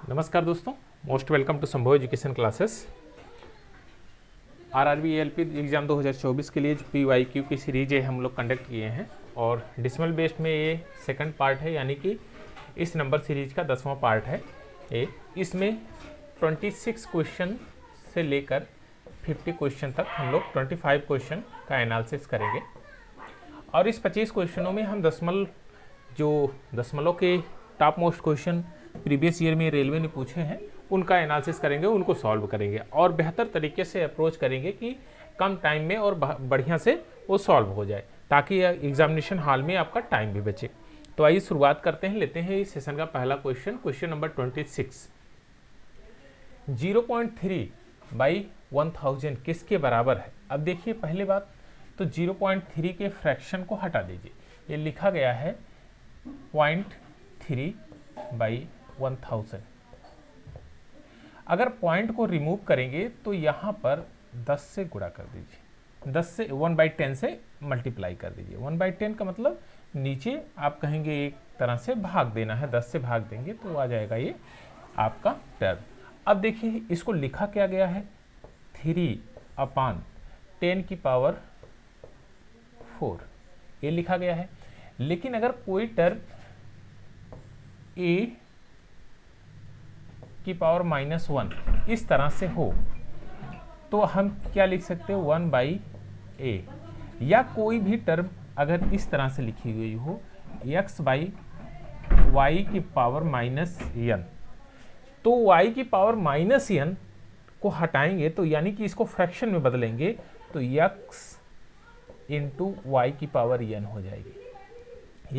नमस्कार दोस्तों, most welcome to संभव education classes. RRB ALP exam 2024 के लिए जो पीवाईक्यू की सीरीज है हम लोग कंडक्ट किए हैं और डेसिमल बेस्ड में ये सेकंड पार्ट है, यानी कि इस नंबर सीरीज का 10वां पार्ट है। इसमें 26 क्वेश्चन से लेकर 50 क्वेश्चन तक हम लोग 25 क्वेश्चन का एनालिसिस करेंगे और इस 25 क्वेश्चनों में हम दशमलव के top most question previous year में रेलवे ने पूछे हैं उनका एनालिसिस करेंगे, उनको सॉल्व करेंगे और बेहतर तरीके से अप्रोच करेंगे कि कम टाइम में और बढ़िया से वो सॉल्व हो जाए, ताकि एग्जामिनेशन हॉल में आपका टाइम भी बचे। तो आइए शुरुआत करते हैं, लेते हैं इस सेशन का पहला क्वेश्चन नंबर 26। 0.3 बाई 1000 किसके बराबर है? अब देखिए, पहले बात तो 0.3 के फ्रैक्शन को हटा दीजिए। ये लिखा गया है 0.3 बाई 1000। अगर पॉइंट को रिमूव करेंगे तो यहाँ पर 10 से गुणा कर दीजिए, 10 से 1/10 से मल्टीप्लाई कर दीजिए। 1/10 का मतलब नीचे आप कहेंगे एक तरह से भाग देना है, 10 से भाग देंगे तो आ जाएगा ये आपका टर्म। अब देखिए, इसको लिखा क्या गया है 3/10⁴ ये लिखा गया है। लेकिन अगर कोई टर्म a की पावर -1 इस तरह से हो तो हम क्या लिख सकते हैं 1/a, या कोई भी टर्म अगर इस तरह से लिखी हुई हो x/y की पावर -n, तो y की पावर -n को हटाएंगे तो यानी कि इसको फ्रैक्शन में बदलेंगे तो x इंटू वाई की पावर n हो जाएगी,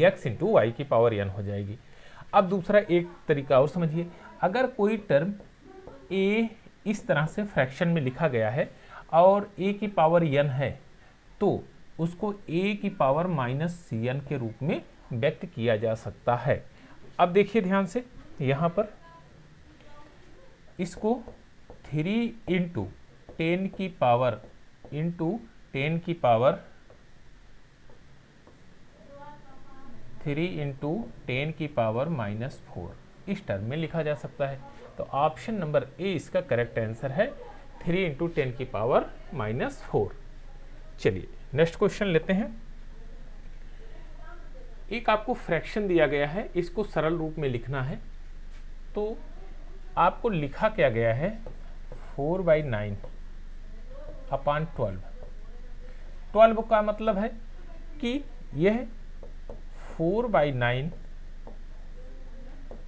x इंटू वाई की पावर n हो जाएगी। अब दूसरा एक तरीका और समझिए, अगर कोई टर्म a इस तरह से फ्रैक्शन में लिखा गया है और a की पावर n है तो उसको a की पावर -n के रूप में व्यक्त किया जा सकता है। अब देखिए ध्यान से, यहाँ पर इसको 3 इंटू 10 की पावर इंटू 10 की पावर 3 इंटू 10 की पावर -4 इस टर्म में लिखा जा सकता है। तो ऑप्शन नंबर ए इसका करेक्ट आंसर है, 3 इंटू 10 की पावर -4। चलिए नेक्स्ट क्वेश्चन लेते हैं। एक आपको फ्रैक्शन दिया गया है, इसको सरल रूप में लिखना है। तो आपको लिखा क्या गया है 4/9/12। 12 का मतलब है कि यह 4/9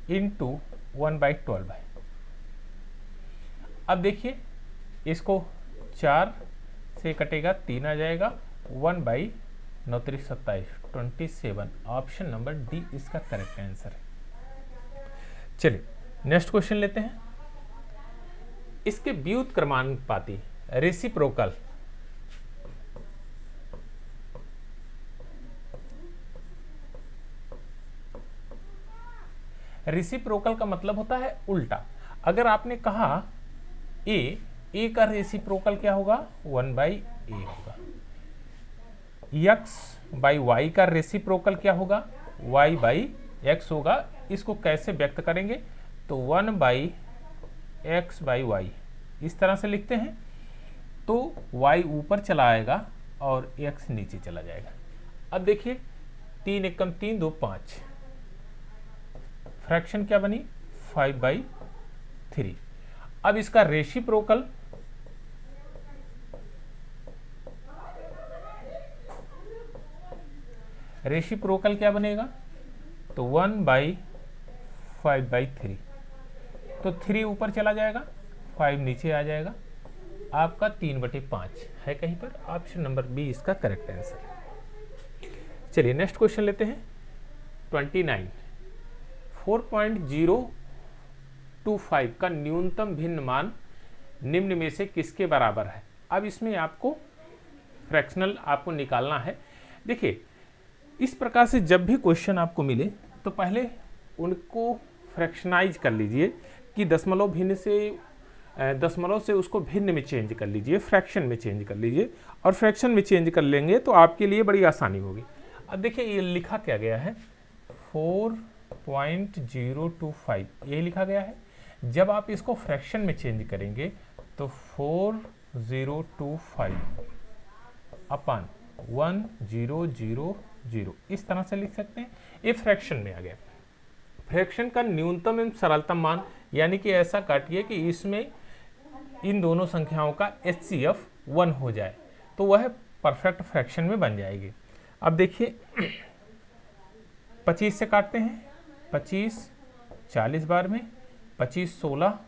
इंटू 1/12 है। अब देखिए, इसको 4 से कटेगा 3 आ जाएगा, 1/9×3=27। ऑप्शन नंबर डी इसका करेक्ट आंसर है। चलिए नेक्स्ट क्वेश्चन लेते हैं। इसके व्युत्क्रमानुपाती रेसिप्रोकल रेसिप्रोकल का मतलब होता है उल्टा। अगर आपने कहा a का रेसिप्रोकल क्या होगा 1/a होगा, x/y का रेसिप्रोकल क्या होगा y/x होगा। इसको कैसे व्यक्त करेंगे तो 1/x/y इस तरह से लिखते हैं, तो y ऊपर चला आएगा और x नीचे चला जाएगा। अब देखिए 3 एकम 3 2 5, फ्रैक्शन क्या बनी 5/3। अब इसका रेसिप्रोकल क्या बनेगा तो 1/5/3, तो 3 ऊपर चला जाएगा, 5 नीचे आ जाएगा, आपका 3/5 है कहीं पर। ऑप्शन नंबर बी इसका करेक्ट आंसर। चलिए नेक्स्ट क्वेश्चन लेते हैं 29। 4.025 का न्यूनतम भिन्न मान निम्न में से किसके बराबर है? अब इसमें आपको फ्रैक्शनल आपको निकालना है। देखिए, इस प्रकार से जब भी क्वेश्चन आपको मिले तो पहले उनको फ्रैक्शनाइज कर लीजिए कि दशमलव से उसको भिन्न में चेंज कर लीजिए, फ्रैक्शन में चेंज कर लीजिए, और फ्रैक्शन में चेंज कर लेंगे तो आपके लिए बड़ी आसानी होगी। अब देखिए, ये लिखा क्या गया है 4.025 ये लिखा गया है, जब आप इसको फ्रैक्शन में चेंज करेंगे तो 4025 अपन 1000 इस तरह से लिख सकते हैं। ये फ्रैक्शन में आ गया। फ्रैक्शन का न्यूनतम एवं सरलतम मान, यानी कि ऐसा काटिए कि इसमें इन दोनों संख्याओं का HCF 1 हो जाए तो वह परफेक्ट फ्रैक्शन में बन जाएगी। अब देखिए 25 से काटते हैं, 25 40 बार में, 25 16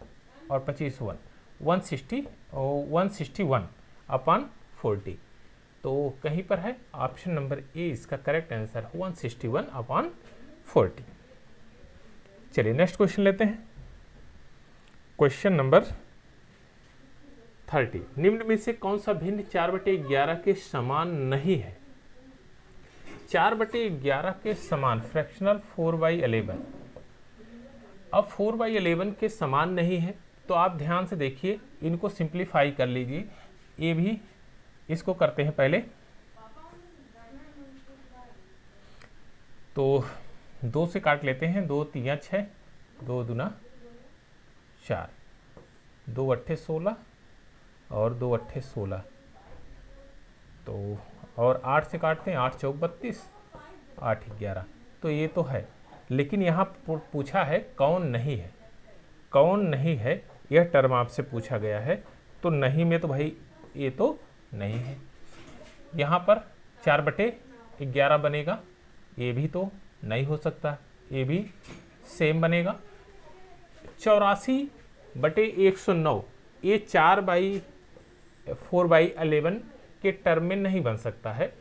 और 25 1 160 और 161 अपन 40, तो कहीं पर है ऑप्शन नंबर ए इसका करेक्ट आंसर 161 अपन 40। चलिए नेक्स्ट क्वेश्चन लेते हैं। क्वेश्चन नंबर 30, निम्न में से कौन सा भिन्न 4/11 के समान नहीं है? 4/11 के समान फ्रैक्शनल 4/11। अब 4/11 के समान नहीं है तो आप ध्यान से देखिए, इनको सिंप्लीफाई कर लीजिए। ये भी इसको करते हैं पहले, तो 2 से काट लेते हैं, 2 3 6, 2 दूना 4, 2 अट्ठे 16 और 2 अट्ठे 16, तो और 8 से काटते हैं, 8 चौक 32, 8 11, तो ये तो है। लेकिन यहाँ पूछा है कौन नहीं है, कौन नहीं है यह टर्म आपसे पूछा गया है। तो नहीं में तो भाई ये तो नहीं है। यहाँ पर 4/11 बनेगा, ये भी तो नहीं हो सकता, ये भी सेम बनेगा। 84/109 ये 4/4/11 के टर्म में नहीं बन सकता है।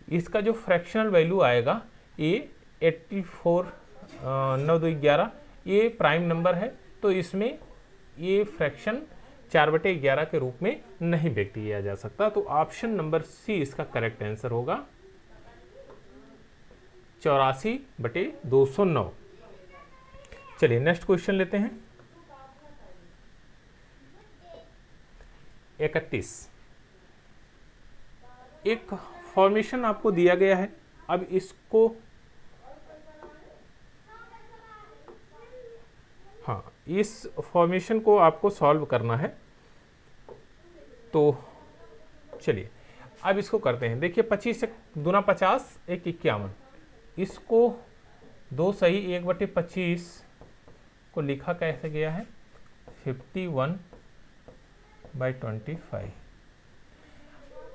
इसका जो फ्रैक्शनल वैल्यू आएगा ये 84 9 2 11 ये प्राइम नंबर है, तो इसमें ये फ्रैक्शन 4/11 के रूप में नहीं व्यक्त किया जा सकता। तो ऑप्शन नंबर सी इसका करेक्ट आंसर होगा 84/209। चलिए नेक्स्ट क्वेश्चन लेते हैं। 31, एक फॉर्मेशन आपको दिया गया है। अब इसको इस फॉर्मेशन को आपको सॉल्व करना है। तो चलिए अब इसको करते हैं। देखिए 25 से दूना 50, 1 51, इसको 2 सही 1/25 को लिखा कैसे गया है 51/25।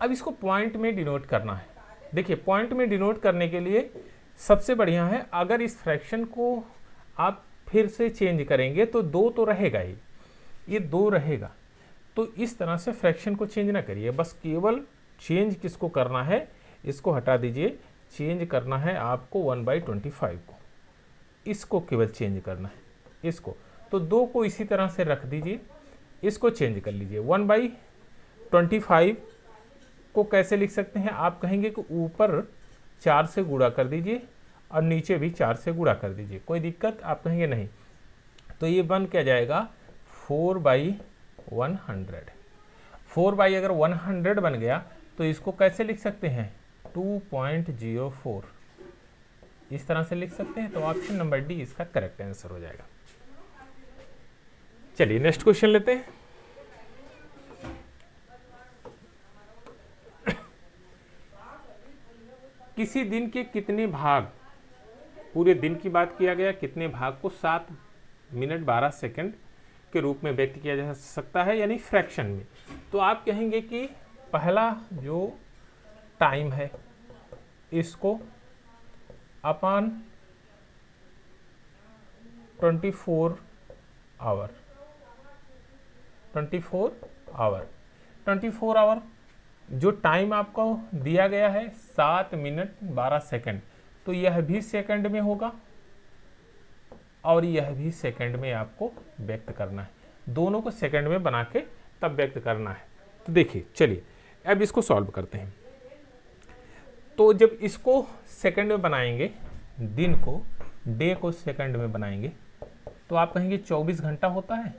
अब इसको पॉइंट में डिनोट करना है। देखिए पॉइंट में डिनोट करने के लिए सबसे बढ़िया है, अगर इस फ्रैक्शन को आप फिर से चेंज करेंगे तो 2 तो रहेगा ही, ये 2 रहेगा। तो इस तरह से फ्रैक्शन को चेंज ना करिए, बस केवल चेंज किसको करना है, इसको हटा दीजिए, चेंज करना है आपको 1/25 को, इसको केवल चेंज करना है इसको। तो 2 को इसी तरह से रख दीजिए, इसको चेंज कर लीजिए। 1/25 को कैसे लिख सकते हैं, आप कहेंगे कि ऊपर 4 से गुणा कर दीजिए और नीचे भी 4 से गुणा कर दीजिए, कोई दिक्कत, आप कहेंगे नहीं। तो ये बन क्या जाएगा 4/100। 4 अगर 100 बन गया तो इसको कैसे लिख सकते हैं 2.04, इस तरह से लिख सकते हैं। तो ऑप्शन नंबर डी इसका करेक्ट आंसर हो जाएगा। चलिए नेक्स्ट क्वेश्चन लेते हैं। किसी दिन के कितने भाग, पूरे दिन की बात किया गया, कितने भाग को 7 मिनट 12 सेकंड के रूप में व्यक्त किया जा सकता है, यानी फ्रैक्शन में। तो आप कहेंगे कि पहला जो टाइम है इसको अपन 24 आवर जो टाइम आपको दिया गया है 7 मिनट 12 सेकंड, तो यह भी सेकंड में होगा और यह भी सेकंड में आपको व्यक्त करना है। दोनों को सेकंड में बना के तब व्यक्त करना है। तो देखिए चलिए अब इसको सॉल्व करते हैं। तो जब इसको सेकंड में बनाएंगे, दिन को डे को सेकंड में बनाएंगे, तो आप कहेंगे 24 घंटा होता है।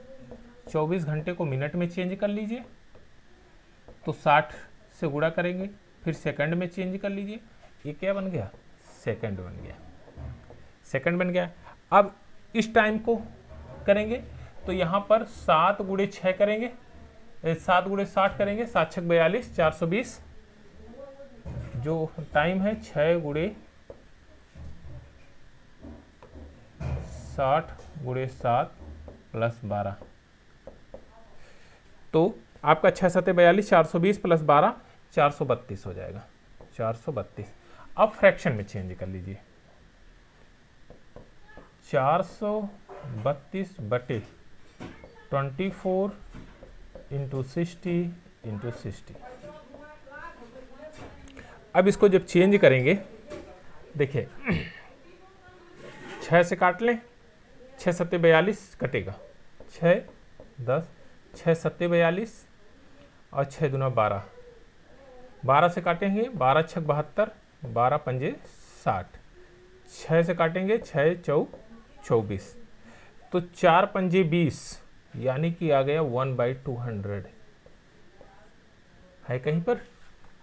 24 घंटे को मिनट में चेंज कर लीजिए, तो 60 से गुणा करेंगे, फिर सेकंड में चेंज कर लीजिए, ये क्या बन गया सेकंड बन गया, सेकंड बन गया। अब इस टाइम को करेंगे तो यहाँ पर 7 गुणे 6 करेंगे, 7 गुणे 60 करेंगे, 7 छक 42, 420 जो टाइम है 6 गुणे 60 गुणे 7 प्लस 12, तो आपका 6 सत्ते 42, 420 प्लस 12 432 हो जाएगा, 432। अब फ्रैक्शन में चेंज कर लीजिए, 432 बटे 24 इंटू 60 इंटू 60। अब इसको जब चेंज करेंगे, देखिए 6 से काट लें, 6 सत्ते 42 कटेगा, 6 10, 6 सत्ते 42 और 6 दूना 12, 12 से काटेंगे, 12 छक 72, 12 पंजे 60, 6 से काटेंगे, 6 चौ 24, तो 4 पंजे 20, यानी कि आ गया 1/200 है कहीं पर।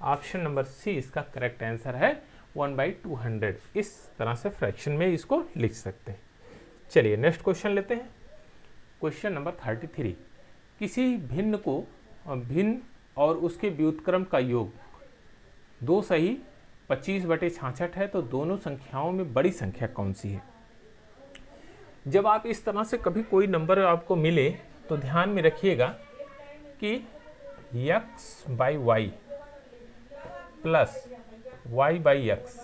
ऑप्शन नंबर सी इसका करेक्ट आंसर है, 1/200। इस तरह से फ्रैक्शन में इसको लिख सकते हैं। चलिए नेक्स्ट क्वेश्चन लेते हैं। क्वेश्चन नंबर 33, किसी भिन्न और उसके व्युत्क्रम का योग 2 सही 25/66 है, तो दोनों संख्याओं में बड़ी संख्या कौन सी है। जब आप इस तरह से कभी कोई नंबर आपको मिले तो ध्यान में रखिएगा कि x/y प्लस y/x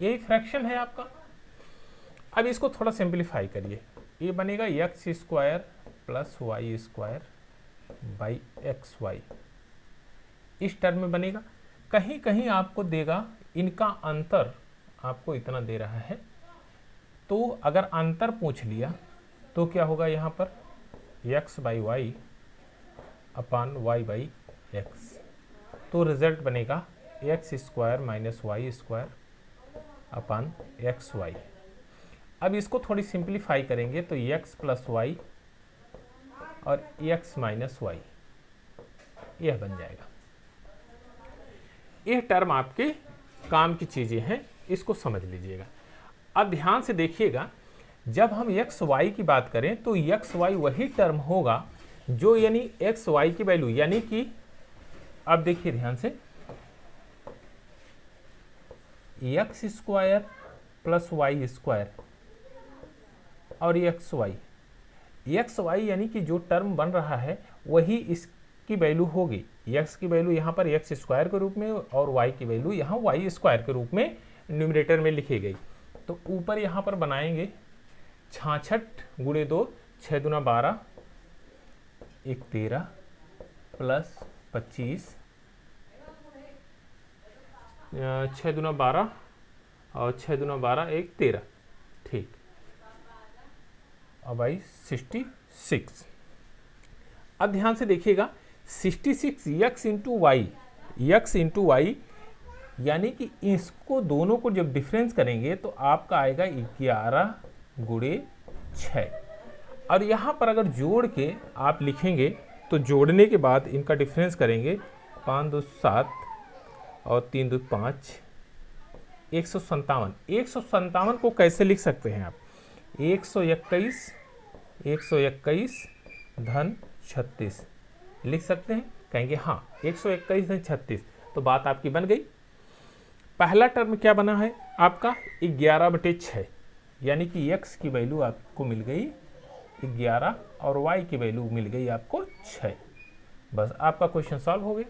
यही फ्रैक्शन है आपका। अब इसको थोड़ा सिंप्लीफाई करिए, ये बनेगा x² plus y² by xy, इस टर्म में बनेगा। कहीं कहीं आपको देगा इनका अंतर आपको इतना दे रहा है, तो अगर अंतर पूछ लिया तो क्या होगा, यहाँ पर x/y अपान y/x, तो रिजल्ट बनेगा x² माइनस y² अपान xy। अब इसको थोड़ी सिंप्लीफाई करेंगे तो x प्लस y और x माइनस y यह बन जाएगा। यह टर्म आपके काम की चीजें हैं, इसको समझ लीजिएगा। अब ध्यान से देखिएगा, जब हम एक्स वाई की बात करें तो एक्स वाई वही टर्म होगा जो यानी एक्स वाई की वैल्यू, यानी कि अब देखिए ध्यान से, x² प्लस y² और एक्स वाई यानी कि जो टर्म बन रहा है वही इसकी वैल्यू होगी। x की वैल्यू यहाँ पर x² के रूप में और y की वैल्यू यहाँ y² के रूप में न्यूमरेटर में लिखी गई। तो ऊपर यहाँ पर बनाएंगे 66 गुणे 2, 6 दूना 12, 1 13 प्लस 25, 6 दूना 12 और 6 दूना 12, 1 13, ठीक। अब आई 66। अब ध्यान से देखिएगा, 66 x इंटू वाई, यानी कि इसको दोनों को जब डिफरेंस करेंगे तो आपका आएगा 11 गुणे 6। और यहाँ पर अगर जोड़ के आप लिखेंगे तो जोड़ने के बाद इनका डिफरेंस करेंगे, 5 2 7 और 3 2 5, 157। 157 को कैसे लिख सकते हैं आप, 121 धन 36 लिख सकते हैं। कहेंगे हाँ 121 धन 36, तो बात आपकी बन गई। पहला टर्म क्या बना है आपका 11/6, यानी कि x की वैल्यू आपको मिल गई 11 और y की वैल्यू मिल गई आपको 6। बस आपका क्वेश्चन सॉल्व हो गया।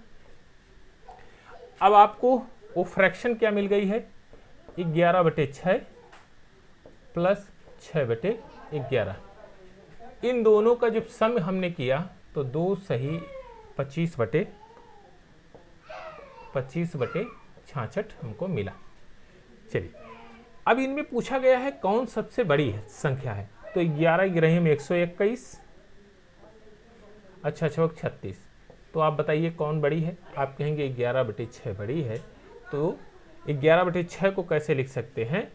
अब आपको वो फ्रैक्शन क्या मिल गई है, 11/6 प्लस 6/11। इन दोनों का जब सम हमने किया तो 2 सही 25/66 हमको मिला। चलिए अब इनमें पूछा गया है कौन सबसे बड़ी है संख्या है, तो 11 ग्रह में 121, अच्छा 36, तो आप बताइए कौन बड़ी है। आप कहेंगे 11/6 बड़ी है, तो 11/6 को कैसे लिख सकते हैं,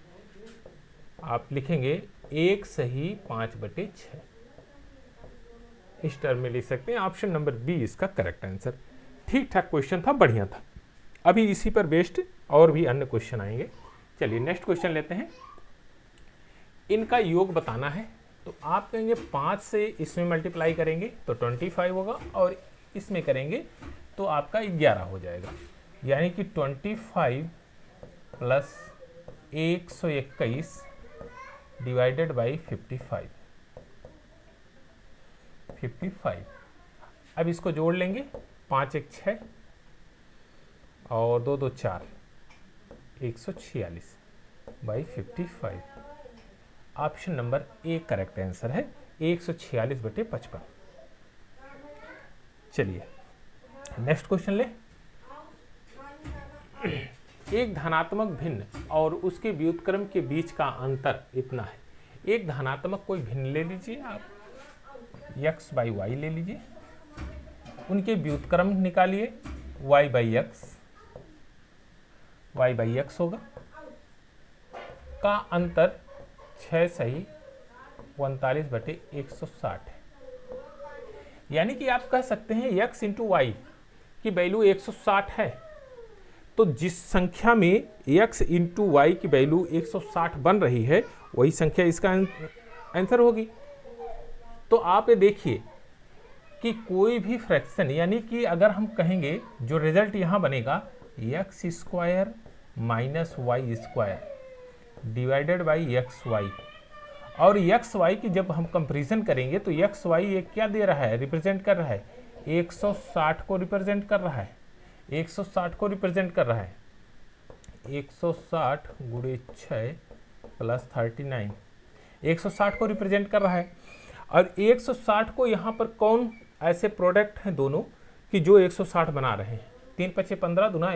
आप लिखेंगे 1 सही 5/6, इस टर्म में लिख सकते हैं। ऑप्शन नंबर बी इसका करेक्ट आंसर। ठीक ठाक क्वेश्चन था, बढ़िया था। अभी इसी पर बेस्ड और भी अन्य क्वेश्चन आएंगे। चलिए नेक्स्ट क्वेश्चन लेते हैं। इनका योग बताना है, तो आप कहेंगे 5 से इसमें मल्टीप्लाई करेंगे तो 25 होगा, और इसमें करेंगे तो आपका 11 हो जाएगा। यानी कि 25 प्लस 121 डिवाइडेड बाई 55। अब इसको जोड़ लेंगे, 5 1 6 और 2 2 4, 146 by 55। Option number A correct answer है, 146/55। चलिए नेक्स्ट क्वेश्चन ले। एक धनात्मक भिन्न और उसके व्युत्क्रम के बीच का अंतर इतना है। एक धनात्मक कोई भिन्न ले लीजिए आप, x/y ले लीजिए, उनके व्युत्क्रम निकालिए, y/x होगा, का अंतर 6 सही 39/160 है। यानी कि आप कह सकते हैं x इंटू वाई की वैल्यू 160 है, तो जिस संख्या में x इंटू वाई की वैल्यू 160 बन रही है वही संख्या इसका आंसर होगी। तो आप ये देखिए कि कोई भी फ्रैक्शन, यानी कि अगर हम कहेंगे जो रिजल्ट यहाँ बनेगा x² minus Y square divided by XY, और XY की जब हम कंपैरिजन करेंगे तो XY ये क्या दे रहा है, रिप्रेजेंट कर रहा है 160 को रिप्रेजेंट कर रहा है, 160 को रिप्रेजेंट कर रहा है, 160 गुणे 6 प्लस 39, 160 को रिप्रेजेंट कर रहा है। और 160 को यहाँ पर कौन ऐसे प्रोडक्ट हैं दोनों कि जो 160 बना रहे हैं, 3 × 5 = 15 दूना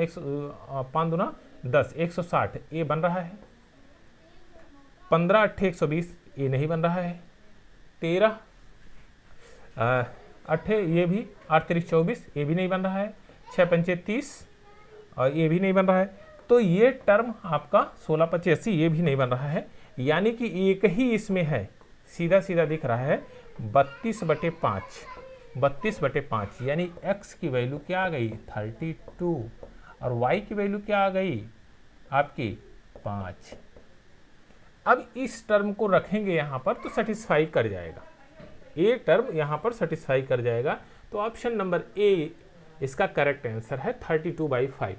5 दूना 10, 160 ये बन रहा है, 15 × 8 = 120 ये नहीं बन रहा है, 13 8 ये भी, 8 × 3 = 24 ये भी नहीं बन रहा है, 6 × 5 = 30 और ये भी नहीं बन रहा है। तो ये टर्म आपका 16 × 5 = 80 ये भी नहीं बन रहा है। यानी कि एक ही इसमें है, सीधा सीधा दिख रहा है 32/5, 32/5, यानी x की वैल्यू क्या आ गई 32 और y की वैल्यू क्या आ गई आपकी 5। अब इस टर्म को रखेंगे यहाँ पर तो सेटिस्फाई कर जाएगा, ये टर्म यहाँ पर सेटिस्फाई कर जाएगा। तो ऑप्शन नंबर ए इसका करेक्ट आंसर है 32/5।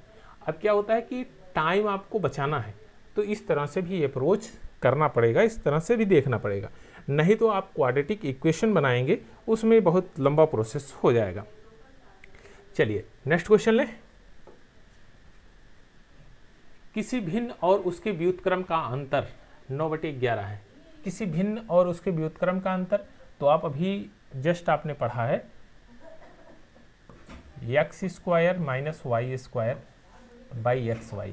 अब क्या होता है कि टाइम आपको बचाना है तो इस तरह से भी अप्रोच करना पड़ेगा, इस तरह से भी देखना पड़ेगा, नहीं तो आप क्वाड्रेटिक इक्वेशन बनाएंगे उसमें बहुत लंबा प्रोसेस हो जाएगा। चलिए नेक्स्ट क्वेश्चन लें। किसी भिन्न और उसके व्युत्क्रम का अंतर 9/11 है। किसी भिन्न और उसके व्युत्क्रम का अंतर, तो आप अभी जस्ट आपने पढ़ा है x² minus Y square by XY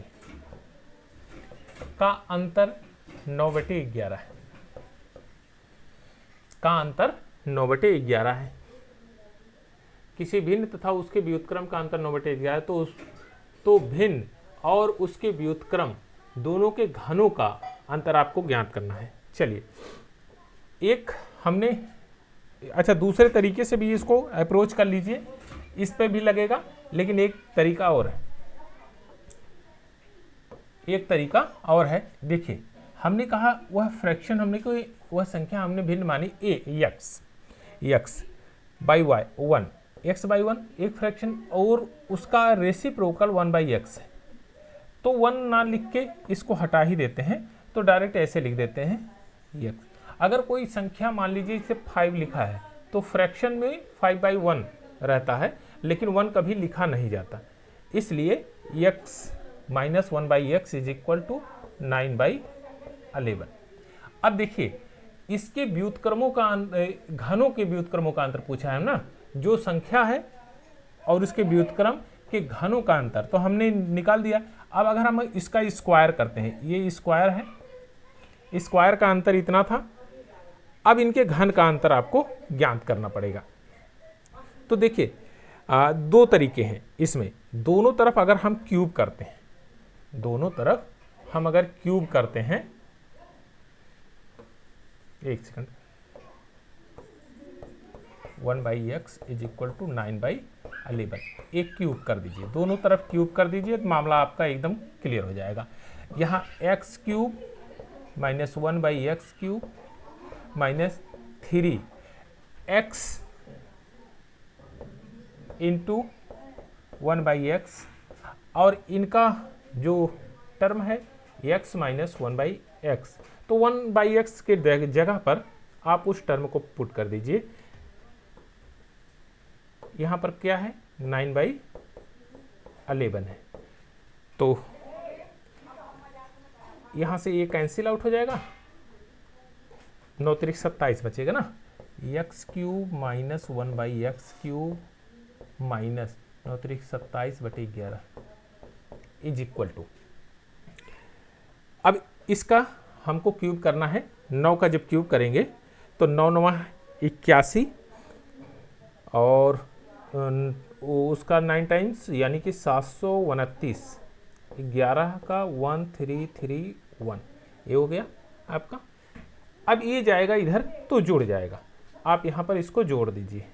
का अंतर 9/11 है, का अंतर 9/11 है। किसी भिन्न तथा उसके व्युत्क्रम का अंतर 9/11 है, तो भिन्न और उसके व्युत्क्रम दोनों के घनों का अंतर आपको ज्ञात करना है। चलिए एक हमने, अच्छा दूसरे तरीके से भी इसको अप्रोच कर लीजिए, इस पे भी लगेगा, लेकिन एक तरीका और है, एक तरीका और है। देखिए हमने कहा वह फ्रैक्शन, हमने कोई वह संख्या हमने भिन्न मानी x बाई वाई 1, x/1 एक फ्रैक्शन और उसका रेसिप्रोकल 1/x है, तो 1 ना लिख के इसको हटा ही देते हैं, तो डायरेक्ट ऐसे लिख देते हैं x। अगर कोई संख्या मान लीजिए इसे 5 लिखा है तो फ्रैक्शन में 5/1 रहता है, लेकिन 1 कभी लिखा नहीं जाता, इसलिए x minus 1/x is equal to 9/11। अब देखिए इसके व्युत्क्रमों का, घनों के व्युत्क्रमों का अंतर पूछा है ना, जो संख्या है और उसके व्युत्क्रम के घनों का अंतर तो हमने निकाल दिया। अब अगर हम इसका स्क्वायर करते हैं, ये स्क्वायर है, स्क्वायर का अंतर इतना था, अब इनके घन का अंतर आपको ज्ञात करना पड़ेगा। तो देखिए दो तरीके हैं इसमें, दोनों तरफ अगर हम क्यूब करते हैं, दोनों तरफ हम अगर क्यूब करते हैं, एक second, 1/x is equal to 9/11, एक क्यूब कर दीजिए, दोनों तरफ क्यूब कर दीजिए तो मामला आपका एकदम क्लियर हो जाएगा। यहाँ x³ minus 1/x³ minus 3x into 1/x, और इनका जो टर्म है x माइनस 1/x, तो 1/x के जगह पर आप उस टर्म को पुट कर दीजिए। यहाँ पर क्या है, 9/11 है, तो यहाँ से ये कैंसिल आउट हो जाएगा, 9 × 27 बचेगा ना, x³ minus 1/x³ minus 9 × 27/11 is equal to, अब इसका हमको क्यूब करना है। 9 का जब क्यूब करेंगे तो 9 9 81, और उसका 9 टाइम्स यानी कि 729, 11 का 1331, ये हो गया आपका। अब ये जाएगा इधर तो जुड़ जाएगा, आप यहाँ पर इसको जोड़ दीजिए,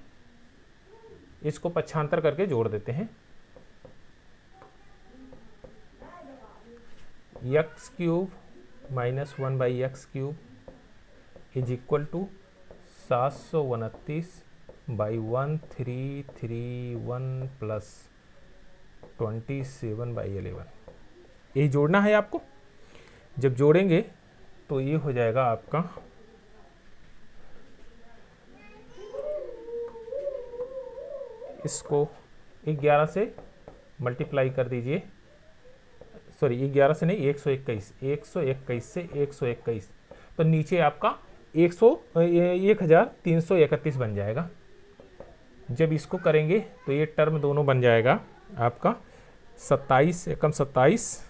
इसको पक्षांतर करके जोड़ देते हैं। x³ minus 1/x³ is equal to 729/1331 plus 27/11, यही जोड़ना है आपको। जब जोड़ेंगे तो ये हो जाएगा आपका इसको 11 से मल्टीप्लाई कर दीजिए, सॉरी 11 से नहीं 121, 121 से 121, तो नीचे आपका 1331 बन जाएगा। जब इसको करेंगे तो ये टर्म दोनों बन जाएगा आपका 27 एकम 27,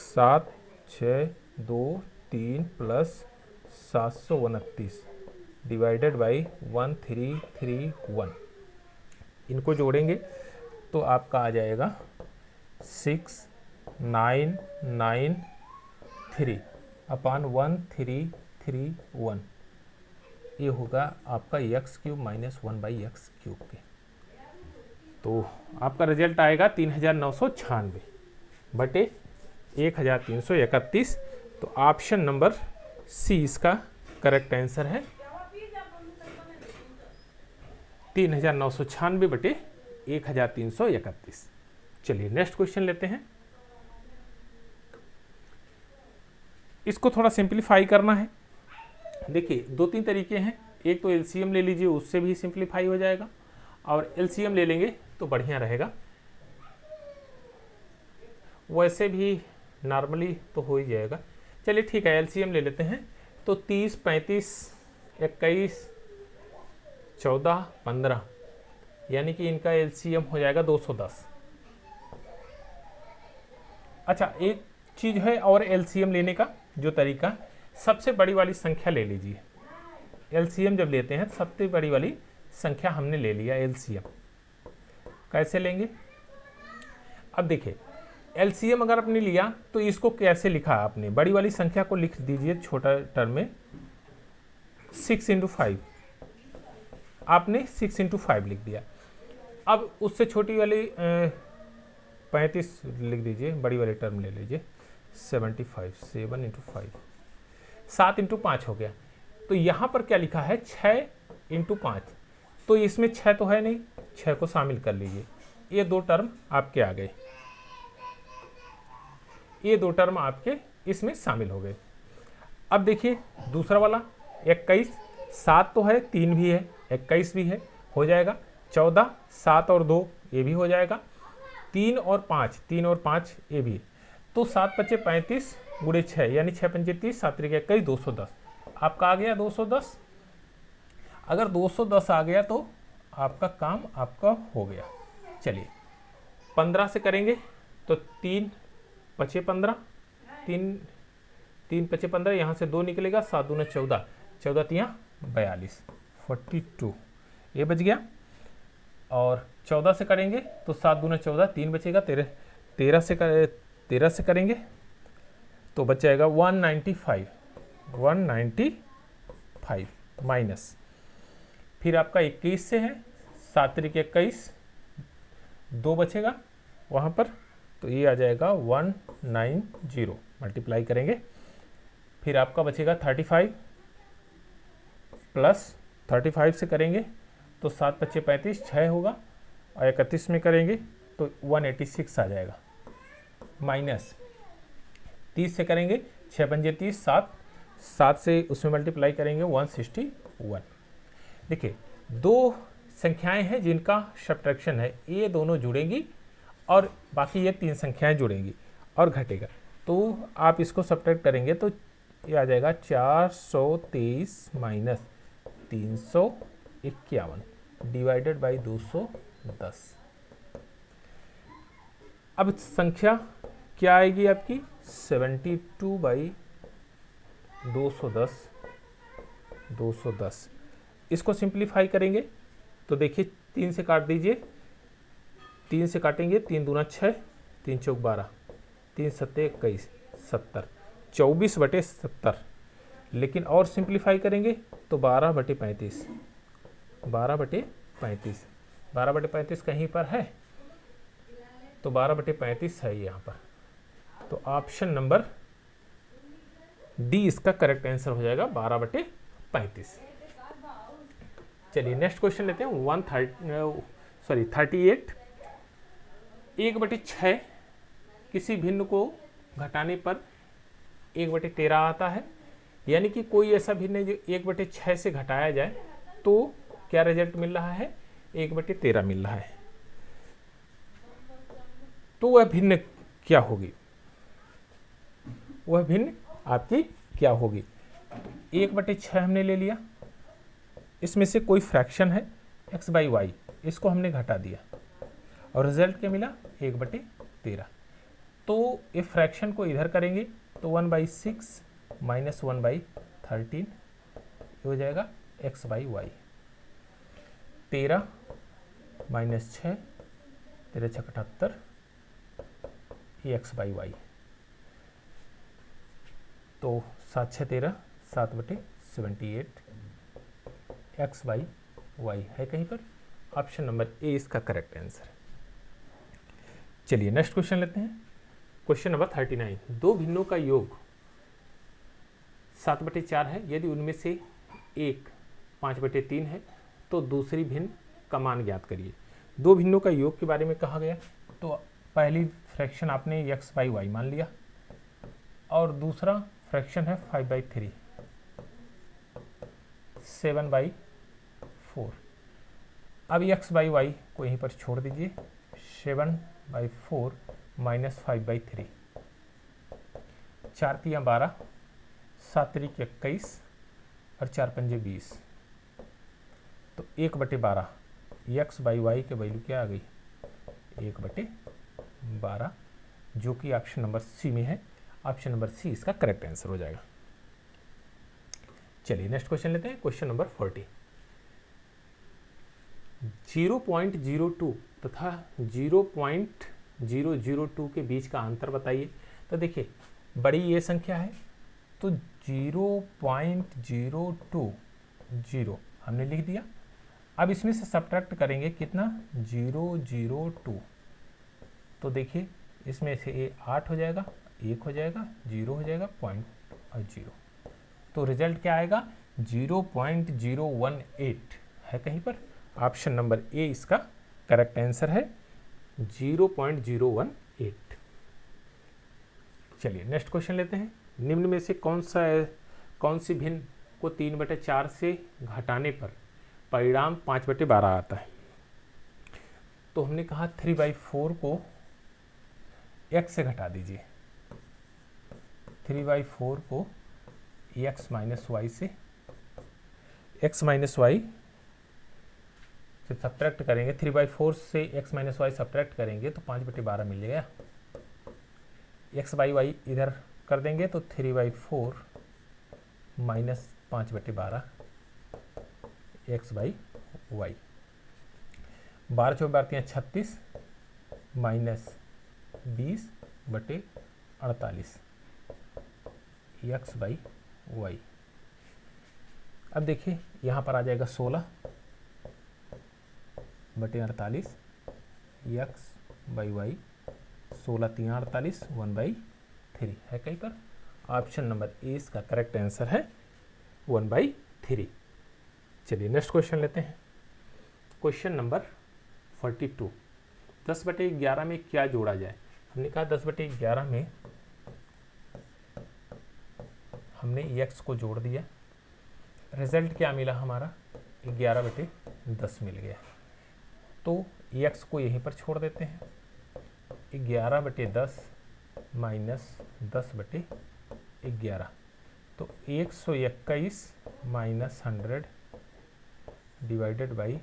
7 6 2 3 प्लस 729 डिवाइडेड बाई 1331, इनको जोड़ेंगे तो आपका आ जाएगा 6993 अपान 1331, ये होगा आपका x³ माइनस 1/x³ के। तो आपका रिजल्ट आएगा 3996 बटे 1331। तो ऑप्शन नंबर सी इसका करेक्ट आंसर है, 3996 बटे 1331। चलिए नेक्स्ट क्वेश्चन लेते हैं। इसको थोड़ा सिंप्लीफाई करना है। देखिए 2-3 तरीके हैं, एक तो एलसीएम ले लीजिए, उससे भी सिंप्लीफाई हो जाएगा, और एलसीएम ले लेंगे तो बढ़िया रहेगा। वैसे भी नॉर्मली तो हो ही जाएगा। चलिए ठीक है, एलसीएम ले लेते हैं। तो 30 35 21 14 15, यानी कि इनका एलसीएम हो जाएगा 210। अच्छा, एक चीज़ है और एलसीएम लेने का जो तरीका, सबसे बड़ी वाली संख्या ले लीजिए। एलसीएम जब लेते हैं सबसे बड़ी वाली संख्या हमने ले लिया एलसीएम। कैसे लेंगे? अब देखिए एलसीएम अगर आपने लिया तो इसको कैसे लिखा आपने, बड़ी वाली संख्या को लिख दीजिए छोटा टर्म में 6 × 5, आपने 6 × 5 लिख दिया। अब उससे छोटी वाली 35 लिख दीजिए, बड़ी वाली टर्म ले लीजिए 75, 7 × 5, 7 × 5 हो गया। तो यहाँ पर क्या लिखा है 6 × 5, तो इसमें 6 तो है नहीं, 6 को शामिल कर लीजिए। ये दो टर्म आपके आ गए, ये दो टर्म आपके इसमें शामिल हो गए। अब देखिए दूसरा वाला 21, 7 तो है, 3 भी है, 21 भी है, हो जाएगा। 14, 7 और 2 ये भी हो जाएगा। 3 और 5, 3 और 5 ये भी। तो 7 × 5 = 35 × 6 यानी 6 × 5 = 30, 7 × 21 210, आपका आ गया 210। अगर 210 आ गया तो आपका काम आपका हो गया। चलिए 15 से करेंगे तो 3 × 5 = 15, 3 × 5 = 15, यहाँ से 2 निकलेगा, 7 × 2 = 14, 14 × 3 = 42, 42 ये बच गया। और 14 से करेंगे तो 7 × 2 = 14, 3 बचेगा। 13 से करेंगे तो बच जाएगा 195, 195 माइनस, फिर आपका 21 से है, 7 × 21 2 बचेगा वहाँ पर, तो ये आ जाएगा 190, मल्टीप्लाई करेंगे। फिर आपका बचेगा 35, प्लस 35 से करेंगे तो 7 × 5 = 35, 6 होगा, और 31 में करेंगे तो 186 आ जाएगा, माइनस 30 से करेंगे 6 × 5 = 30, 7 से उसमें मल्टीप्लाई करेंगे 161। देखिए दो संख्याएं हैं जिनका सब्ट्रैक्शन है, ये दोनों जुड़ेंगी और बाकी ये 3 संख्याएं जुड़ेंगी और घटेगा, तो आप इसको सब्ट्रैक्ट करेंगे तो ये आ जाएगा 423 माइनस 351 डिवाइडेड बाई 210। अब संख्या क्या आएगी आपकी 72/210। 210 इसको सिंप्लीफाई करेंगे तो देखिए 3 से काट दीजिए, 3 से काटेंगे 3 दूना 6, 3 चौक 12, 3 सत्ते 21, 70, 24/70। लेकिन और सिंप्लीफाई करेंगे तो 12/35, 12/35, 12/35 कहीं पर है तो 12/35 है यहाँ पर, तो ऑप्शन नंबर डी इसका करेक्ट आंसर हो जाएगा 12/35। चलिए नेक्स्ट क्वेश्चन लेते हैं 38। 1/6 किसी भिन्न को घटाने पर 1/13 आता है, यानी कि कोई ऐसा भिन्न है जो 1/6 से घटाया जाए तो क्या रिजल्ट मिल रहा है 1/13 मिल रहा है। तो वह भिन्न क्या होगी, वह भिन्न आपकी क्या होगी। 1/6 हमने ले लिया, इसमें से कोई फ्रैक्शन है x/y, इसको हमने घटा दिया और रिजल्ट क्या मिला 1/13। तो ये फ्रैक्शन को इधर करेंगे तो 1/6 माइनस 1/13 हो जाएगा x/y। 13 माइनस 6, 13 × 6 = 78, ये x/y। तो 7 × 6 = 13, 7/78 x/y है कहीं पर, ऑप्शन नंबर ए इसका करेक्ट आंसर। चलिए नेक्स्ट क्वेश्चन लेते हैं, क्वेश्चन नंबर 39। दो भिन्नों का योग 7/4 है, यदि उनमें से एक 5/3 है तो दूसरी भिन्न का मान ज्ञात करिए। दो भिन्नों का योग के बारे में कहा गया, तो पहली फ्रैक्शन आपने x/y मान लिया और दूसरा फ्रैक्शन है 5/3, 7/4। अब x/y को यहीं पर छोड़ दीजिए, 7/4 माइनस 5/3, 4 × 3 = 12, 7 × 3 = 21 और 4 × 5 = 20। तो 1/12 x/y के वैल्यू क्या आ गई 1/12, जो कि ऑप्शन नंबर सी में है। ऑप्शन नंबर सी इसका करेक्ट आंसर हो जाएगा। चलिए नेक्स्ट क्वेश्चन लेते हैं, क्वेश्चन नंबर 40। 0.02 तथा 0.002 के बीच का अंतर बताइए। तो देखिए बड़ी ये संख्या है तो 0.020 हमने लिख दिया। अब इसमें से सब्ट्रैक्ट करेंगे कितना 002, तो देखिए इसमें से ये 8 हो जाएगा, 1 हो जाएगा, 0 हो जाएगा, पॉइंट और 0, तो रिजल्ट क्या आएगा 0.018 है कहीं पर। ऑप्शन नंबर ए इसका करेक्ट आंसर है 0.018। चलिए नेक्स्ट क्वेश्चन लेते हैं। निम्न में से कौन सी भिन्न को 3/4 से घटाने पर परिणाम 5/12 आता है। तो हमने कहा 3/4 को x से घटा दीजिए, 3/4 को x - y से, x - y से सब्ट्रैक्ट करेंगे, 3/4 से x - y सब्ट्रैक्ट करेंगे तो 5/12 मिल जाएगा। x/y इधर कर देंगे तो 3/4 माइनस 5/12 x/y, 12 × 4 = 36 माइनस 20/48 x/y। अब देखिए यहाँ पर आ जाएगा 16/48 x/y, 16 × 3 = 48, 1/3 है कहीं पर। ऑप्शन नंबर ए इसका करेक्ट आंसर है 1/3। चलिए नेक्स्ट क्वेश्चन लेते हैं। क्वेश्चन नंबर 42, 10/11 में क्या जोड़ा जाए। हमने कहा 10/11 में हमने x को जोड़ दिया, रिजल्ट क्या मिला हमारा, 11/10 मिल गया। तो x को यहीं पर छोड़ देते हैं, 11/10 माइनस 10/11, तो 121 minus 100 divided by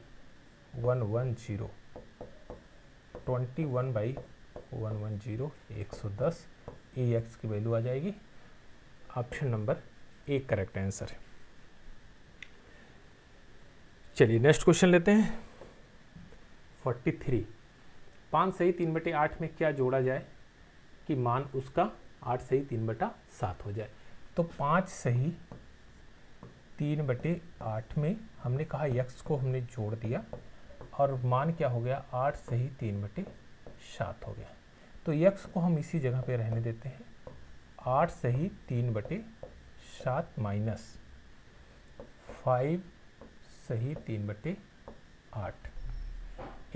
110, 21/110, 110, A x की वैल्यू आ जाएगी। Option number A correct answer है। चलिए नेक्स्ट क्वेश्चन लेते हैं। 43, 5 सही 3/8 में क्या जोड़ा जाए कि मान उसका 8 सही 3/7 हो जाए। तो 5 सही 3/8 में हमने कहा x को हमने जोड़ दिया और मान क्या हो गया, 8 सही 3/7 हो गया। तो x को हम इसी जगह पे रहने देते हैं, 8 सही 3/7 माइनस 5 सही 3/8,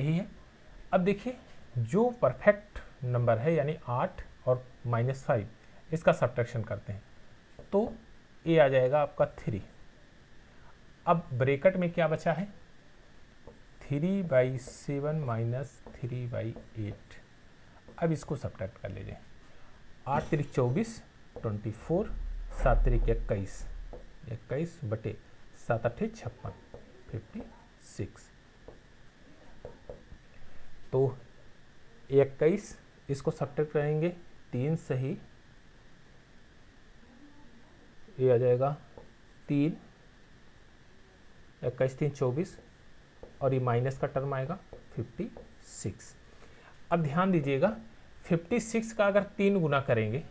यही है। अब देखिए जो परफेक्ट नंबर है यानी 8 और -5, इसका सब्ट्रैक्शन करते हैं तो ये आ जाएगा आपका 3। अब ब्रैकेट में क्या बचा है, 3/7 माइनस 3/8। अब इसको सब्ट्रैक्ट कर लीजिए, 8 3 24, 24, 7 3 21, 21 बटे 7 8 56, 56। तो 21 इसको सब्ट्रैक्ट करेंगे, 3 सही, ये आ जाएगा 3, 21 3 24 और ये माइनस का टर्म आएगा 56। अब ध्यान दीजिएगा 56 का अगर 3 गुना करेंगे,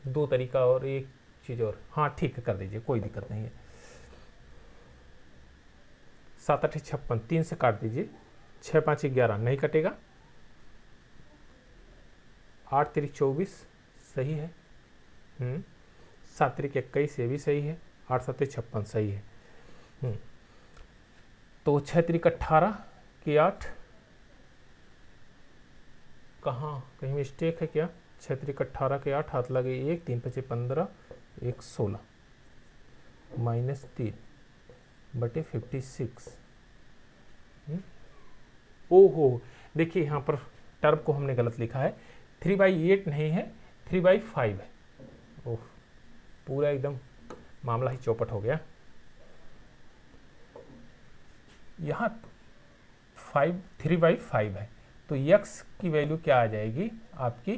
दो तरीका और एक चीज़ और, हाँ ठीक है कर दीजिए, कोई दिक्कत नहीं है। 7 8 56, 3 से काट दीजिए, 6 5 11 नहीं कटेगा, 8 3 24 सही है, 7 3 21 ये भी सही है, 8 7 56 सही है। तो 6 3 18 की 8, कहाँ कहीं मिस्टेक है क्या, 6 3 18 के 8, हाथ लगे 1, 3 5 15, 1 16 माइनस 3 बटे 56। ओहो देखिए यहाँ पर टर्म को हमने गलत लिखा है, 3/8 नहीं है, 3/5 है। ओह पूरा एकदम मामला ही चौपट हो गया। यहाँ 3/5 है, तो x की वैल्यू क्या आ जाएगी आपकी,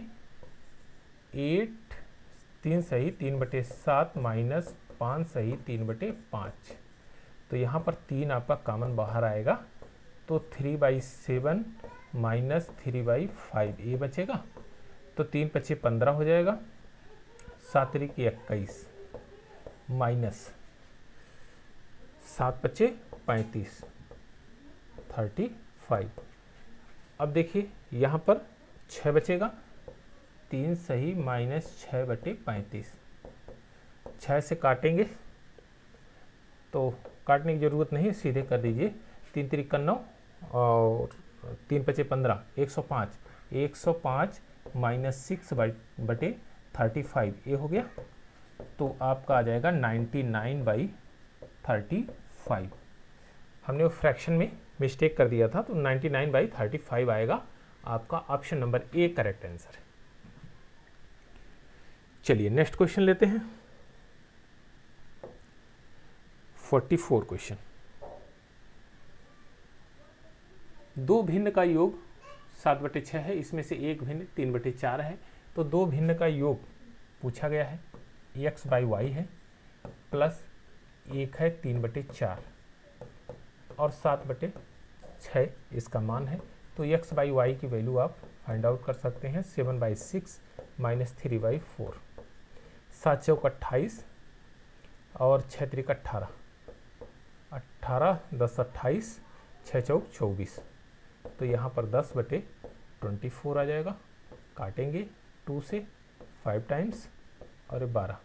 8 3 सही 3/7 माइनस 5 सही 3/5। तो यहाँ पर 3 आपका कॉमन बाहर आएगा, तो 3/7 माइनस 3/5 ये बचेगा, तो 3 5 15 हो जाएगा, 7 3 21 माइनस 7 5 35, 35। अब देखिए यहाँ पर 6 बचेगा, 3 सही माइनस 6/35, 6 से काटेंगे तो काटने की ज़रूरत नहीं, सीधे कर दीजिए, 3 3 9 और 3 5 15, 105, 105 माइनस 6/35 ये हो गया। तो आपका आ जाएगा 99/35। हमने वो फ्रैक्शन में मिस्टेक कर दिया था, तो 99/35 आएगा आपका। Option number A correct answer है। चलिए नेक्स्ट क्वेश्चन लेते हैं। 44 क्वेश्चन, दो भिन्न का योग 7/6 है, इसमें से एक भिन्न 3/4 है। तो दो भिन्न का योग पूछा गया है, x/y है प्लस 1 है 3/4 और 7/6 इसका मान है। तो x/y की वैल्यू आप फाइंड आउट कर सकते हैं, 7/6 माइनस 3/4, 7 चौक 28 और 6 त्रिक 18, 18 10 28, 6 चौक 24। तो यहाँ पर 10/24 आ जाएगा, काटेंगे 2 से 5 टाइम्स और 12,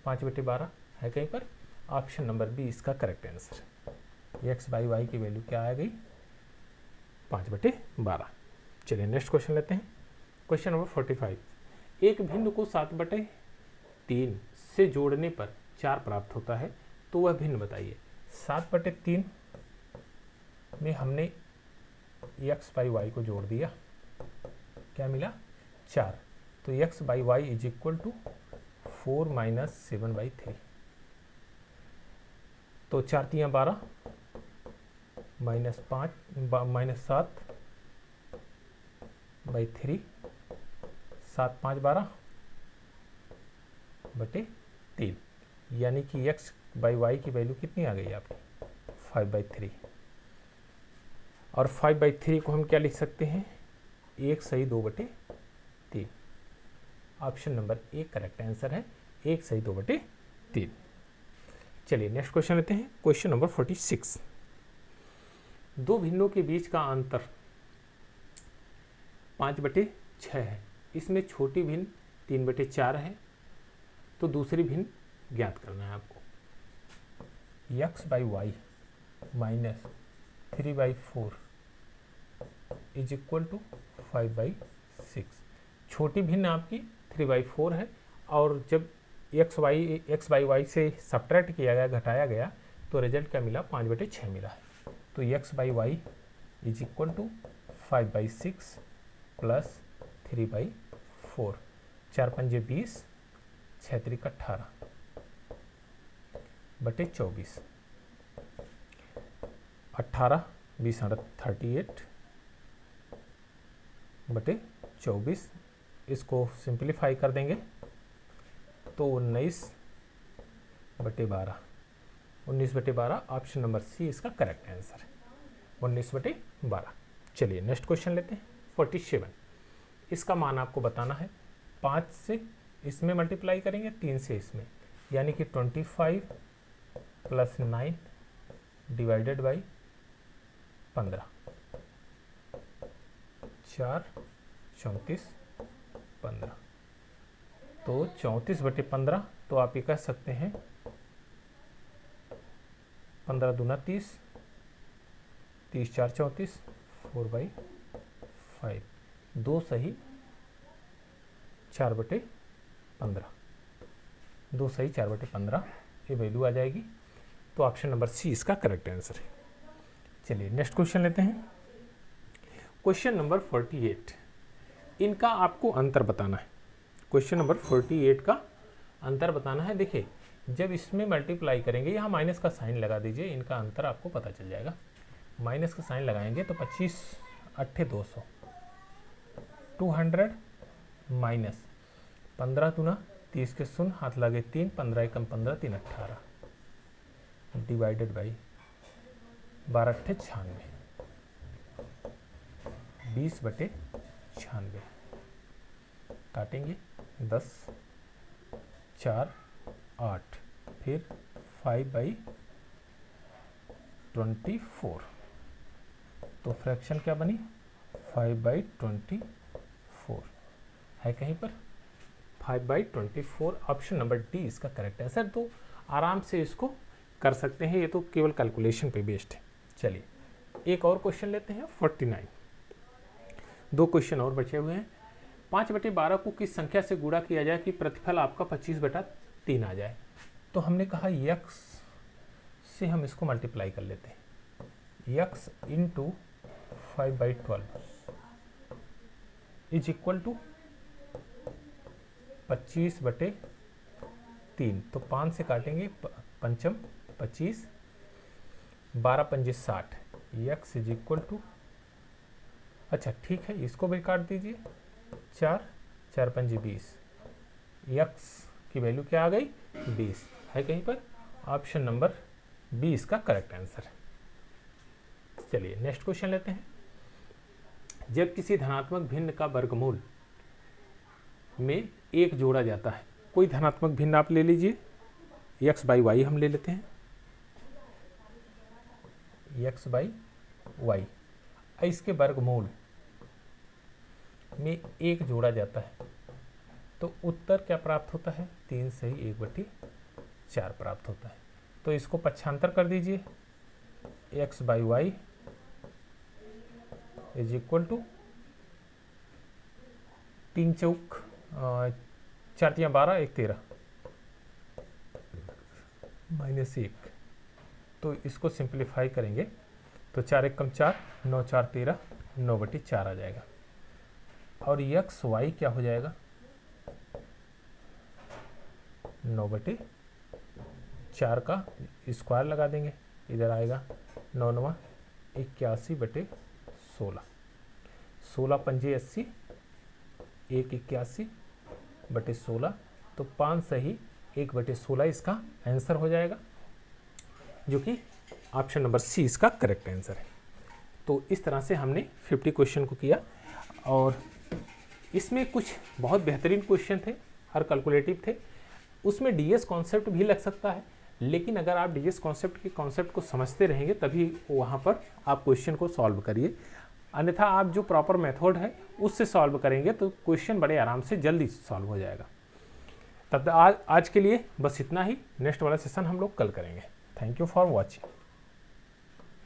5/12 है कहीं पर, ऑप्शन नंबर बी इसका correct answer. X by y की वैल्यू क्या आ गई? 5/12। चलिए नेक्स्ट क्वेश्चन लेते हैं। Question number 45। एक भिन्न को 7/3 से जोड़ने पर 4 प्राप्त होता है, तो वह भिन्न बताइए। 7/3 में हमने एक्स बाई वाई को जोड़ दिया, क्या मिला? 4। तो x by y is equal to 4 minus 7/3। तो 4 3 12 -5 -7/3, 7 5 12/3, यानी कि एक्स बाई वाई की वैल्यू कितनी आ गई आपकी? 5/3। और 5/3 को हम क्या लिख सकते हैं? 1 सही 2/3। Option number A correct answer है, 1 सही 2/3। चलिए नेक्स्ट क्वेश्चन लेते हैं। Question number 46। दो भिन्नों के बीच का अंतर 5/6 है। इसमें छोटी भिन्न 3/4 है, तो दूसरी भिन्न ज्ञात करना है आपको। X by y minus 3/4 is equal to 5/6। छोटी भिन्न आपकी 3/4 है, और जब एक्स बाई वाई से सब्ट्रैक्ट किया गया, घटाया गया, तो रिजल्ट क्या मिला? 5/6 मिला है। तो x by y is equal to 5/6 plus 3/4। 4 पंजे 20, 6 3 18/24। 18 20 38/24। इसको सिंप्लीफाई कर देंगे तो 19/12। 19/12 ऑप्शन नंबर सी इसका करेक्ट आंसर है, 19/12। चलिए नेक्स्ट क्वेश्चन लेते हैं। 47। इसका मान आपको बताना है। 5 से इसमें मल्टीप्लाई करेंगे, 3 से इसमें, यानी कि 25 + 9 डिवाइडेड बाई 15। 4 34 15। तो 34/15, तो आप ये कह सकते हैं 15 दूना 30, 30 4 34, 4/5। 2 सही 4/15। 2 सही 4/15 ये वैल्यू आ जाएगी। तो ऑप्शन नंबर सी इसका करेक्ट आंसर है। चलिए नेक्स्ट क्वेश्चन लेते हैं। Question number 48। इनका आपको अंतर बताना है। क्वेश्चन नंबर 48 का अंतर बताना है। देखिए, जब इसमें मल्टीप्लाई करेंगे, यहाँ माइनस का साइन लगा दीजिए, इनका अंतर आपको पता चल जाएगा। माइनस का साइन लगाएंगे तो 25 8 200, 200 माइनस 15 दूना 30 के शून्य, हाथ लगे 3, 15 एकम 15, 3 18 डिवाइडेड बाई 12 8 96, 20/96। काटेंगे 10 4 8, फिर 5/24। तो फ्रैक्शन क्या बनी? 5/24 है कहीं पर? 5/24 ऑप्शन नंबर डी इसका करेक्ट आंसर। तो आराम से इसको कर सकते हैं, ये तो केवल कैलकुलेशन पे बेस्ड है। चलिए एक और क्वेश्चन लेते हैं। 49। 2 क्वेश्चन और बचे हुए हैं। 5/12 को किस संख्या से गुणा किया जाए कि प्रतिफल आपका 25/3 आ जाए? तो हमने कहा x से हम इसको मल्टीप्लाई कर लेते हैं। x into 5/12 is equal to 25/3। तो 5 से काटेंगे, पंचम 25, 12 पंजे 60। x इज इक्वल टू, अच्छा ठीक है, इसको भी काट दीजिए। 4 4 पंजे 20। x की वैल्यू क्या आ गई? 20 है कहीं पर? ऑप्शन नंबर बी इसका करेक्ट आंसर है। चलिए नेक्स्ट क्वेश्चन लेते हैं। जब किसी धनात्मक भिन्न का वर्गमूल में 1 जोड़ा जाता है, कोई धनात्मक भिन्न आप ले लीजिए, x बाई वाई हम ले लेते हैं। x बाई वाई, इसके वर्गमूल में 1 जोड़ा जाता है, तो उत्तर क्या प्राप्त होता है? 3 सही 1/4 प्राप्त होता है। तो तो इसको पक्षांतर कर दीजिए, x by y is equal to 3 चौक 4 तियां 12 1 13 -1। तो इसको सिंप्लीफाई करेंगे तो 4 1 कम 4 9 4 13 9/4 आ जाएगा। और एक्स वाई क्या हो जाएगा, 9/4 का स्क्वायर लगा देंगे, इधर आएगा 9 9 81/16 16 पंजे 80 1 81/16 तो 5 सही 1/16 इसका आंसर हो जाएगा, जो कि ऑप्शन नंबर सी इसका करेक्ट आंसर है। तो इस तरह से हमने 50 क्वेश्चन को किया और इसमें कुछ बहुत बेहतरीन क्वेश्चन थे और कैलकुलेटिव थे। उसमें डीएस कॉन्सेप्ट भी लग सकता है, लेकिन अगर आप डीएस कॉन्सेप्ट को समझते रहेंगे तभी वहाँ पर आप क्वेश्चन को सॉल्व करिए, अन्यथा आप जो प्रॉपर मेथड है उससे सॉल्व करेंगे तो क्वेश्चन बड़े आराम से जल्दी सॉल्व हो जाएगा। तब आज के लिए बस इतना ही, नेक्स्ट वाला सेशन हम लोग कल करेंगे। Thank you for watching.